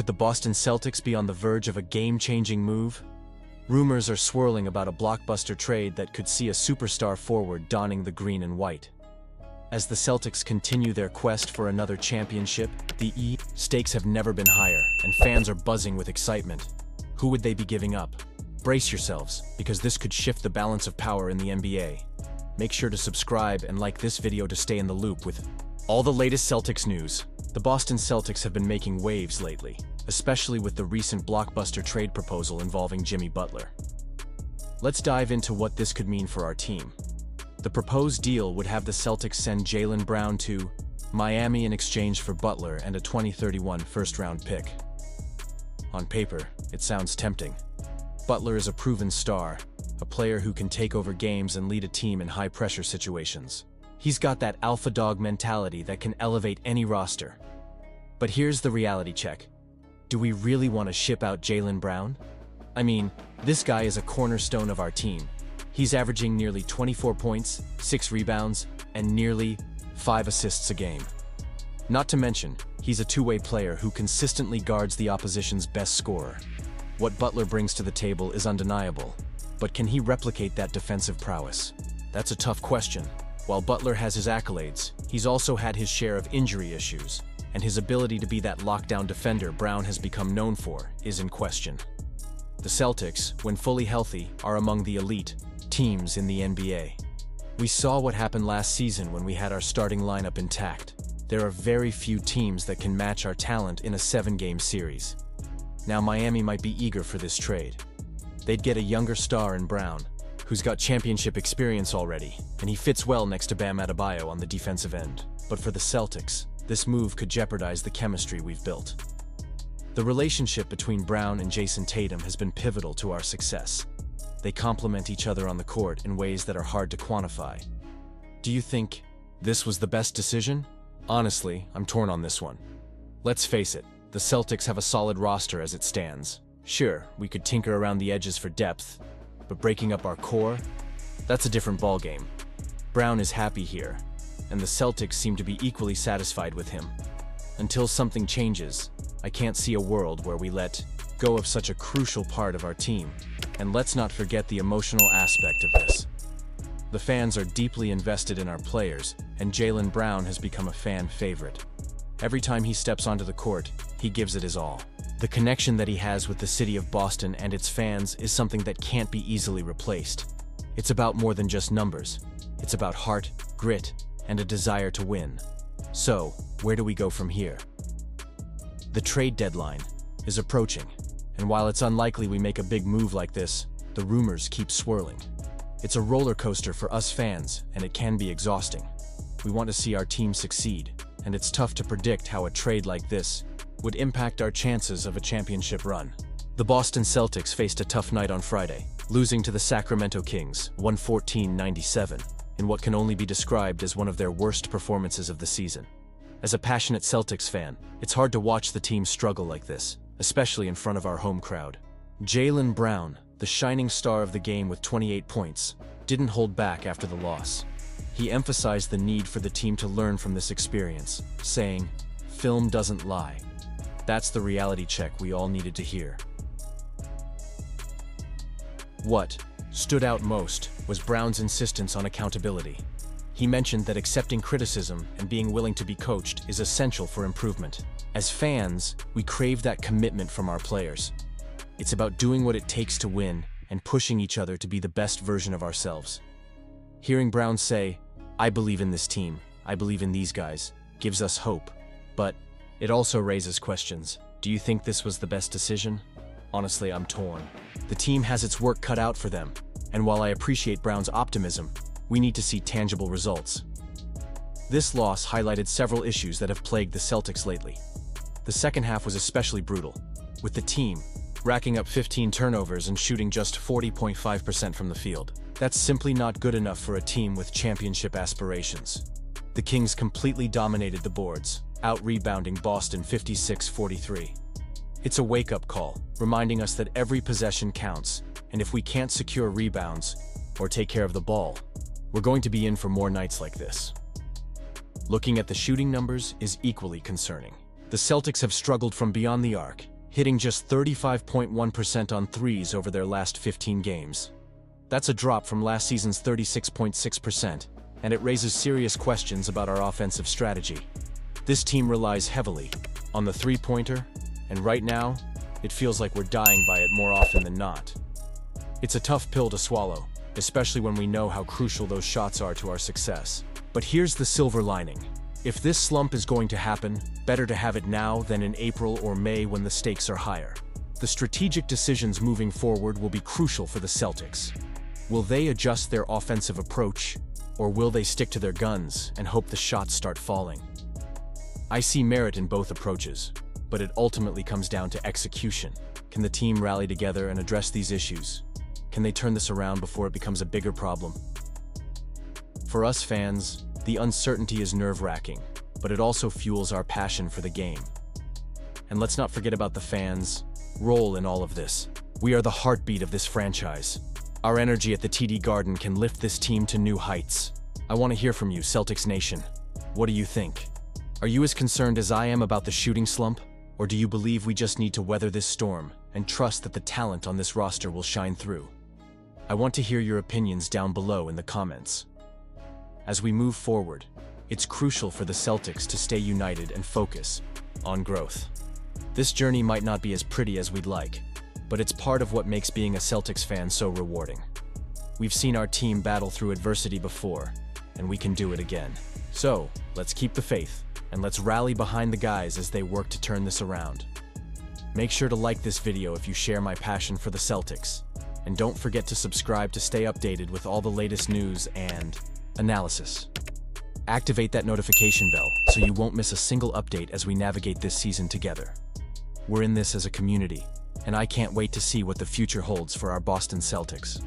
could the Boston Celtics be on the verge of a game-changing move? Rumors are swirling about a blockbuster trade that could see a superstar forward donning the green and white. As the Celtics continue their quest for another championship, the stakes have never been higher, and fans are buzzing with excitement. Who would they be giving up? Brace yourselves, because this could shift the balance of power in the NBA. Make sure to subscribe and like this video to stay in the loop with all the latest Celtics news. The Boston Celtics have been making waves lately, especially with the recent blockbuster trade proposal involving Jimmy Butler. Let's dive into what this could mean for our team. The proposed deal would have the Celtics send Jaylen Brown to Miami in exchange for Butler and a 2031 first-round pick. On paper, it sounds tempting. Butler is a proven star, a player who can take over games and lead a team in high-pressure situations. He's got that alpha dog mentality that can elevate any roster. But here's the reality check. Do we really want to ship out Jaylen Brown? I mean, this guy is a cornerstone of our team. He's averaging nearly 24 points, 6 rebounds, and nearly 5 assists a game. Not to mention, he's a two-way player who consistently guards the opposition's best scorer. What Butler brings to the table is undeniable, but can he replicate that defensive prowess? That's a tough question. While Butler has his accolades, he's also had his share of injury issues, and his ability to be that lockdown defender Brown has become known for is in question. The Celtics, when fully healthy, are among the elite teams in the NBA. We saw what happened last season when we had our starting lineup intact. There are very few teams that can match our talent in a 7-game series. Now Miami might be eager for this trade. They'd get a younger star in Brown, who's got championship experience already, and he fits well next to Bam Adebayo on the defensive end. But for the Celtics, this move could jeopardize the chemistry we've built. The relationship between Brown and Jason Tatum has been pivotal to our success. They complement each other on the court in ways that are hard to quantify. Do you think this was the best decision? Honestly, I'm torn on this one. Let's face it, the Celtics have a solid roster as it stands. Sure, we could tinker around the edges for depth, but breaking up our core? That's a different ballgame. Brown is happy here, and the Celtics seem to be equally satisfied with him. Until something changes, I can't see a world where we let go of such a crucial part of our team. And let's not forget the emotional aspect of this. The fans are deeply invested in our players, and Jaylen Brown has become a fan favorite. Every time he steps onto the court, he gives it his all. The connection that he has with the city of Boston and its fans is something that can't be easily replaced. It's about more than just numbers. It's about heart, grit, and a desire to win. So, where do we go from here? The trade deadline is approaching, and while it's unlikely we make a big move like this, the rumors keep swirling. It's a roller coaster for us fans, and it can be exhausting. We want to see our team succeed, and it's tough to predict how a trade like this would impact our chances of a championship run. The Boston Celtics faced a tough night on Friday, losing to the Sacramento Kings 114-97 in what can only be described as one of their worst performances of the season. As a passionate Celtics fan, it's hard to watch the team struggle like this, especially in front of our home crowd. Jaylen Brown, the shining star of the game with 28 points, didn't hold back after the loss. He emphasized the need for the team to learn from this experience, saying, "Film doesn't lie." That's the reality check we all needed to hear. What stood out most was Brown's insistence on accountability. He mentioned that accepting criticism and being willing to be coached is essential for improvement. As fans, we crave that commitment from our players. It's about doing what it takes to win and pushing each other to be the best version of ourselves. Hearing Brown say, "I believe in this team, I believe in these guys," gives us hope. But it also raises questions. Do you think this was the best decision? Honestly, I'm torn. The team has its work cut out for them, and while I appreciate Brown's optimism, we need to see tangible results. This loss highlighted several issues that have plagued the Celtics lately. The second half was especially brutal, with the team racking up 15 turnovers and shooting just 40.5% from the field. That's simply not good enough for a team with championship aspirations. The Kings completely dominated the boards, out-rebounding Boston 56-43. It's a wake-up call, reminding us that every possession counts, and if we can't secure rebounds or take care of the ball, we're going to be in for more nights like this. Looking at the shooting numbers is equally concerning. The Celtics have struggled from beyond the arc, hitting just 35.1% on threes over their last 15 games. That's a drop from last season's 36.6%, and it raises serious questions about our offensive strategy. This team relies heavily on the three-pointer, and right now, it feels like we're dying by it more often than not. It's a tough pill to swallow, especially when we know how crucial those shots are to our success. But here's the silver lining. If this slump is going to happen, better to have it now than in April or May when the stakes are higher. The strategic decisions moving forward will be crucial for the Celtics. Will they adjust their offensive approach, or will they stick to their guns and hope the shots start falling? I see merit in both approaches, but it ultimately comes down to execution. Can the team rally together and address these issues? Can they turn this around before it becomes a bigger problem? For us fans, the uncertainty is nerve-wracking, but it also fuels our passion for the game. And let's not forget about the fans' role in all of this. We are the heartbeat of this franchise. Our energy at the TD Garden can lift this team to new heights. I want to hear from you, Celtics Nation. What do you think? Are you as concerned as I am about the shooting slump? Or do you believe we just need to weather this storm and trust that the talent on this roster will shine through? I want to hear your opinions down below in the comments. As we move forward, it's crucial for the Celtics to stay united and focus on growth. This journey might not be as pretty as we'd like, but it's part of what makes being a Celtics fan so rewarding. We've seen our team battle through adversity before, and we can do it again. So, let's keep the faith, and let's rally behind the guys as they work to turn this around. Make sure to like this video if you share my passion for the Celtics, and don't forget to subscribe to stay updated with all the latest news and analysis. Activate that notification bell so you won't miss a single update as we navigate this season together. We're in this as a community, and I can't wait to see what the future holds for our Boston Celtics.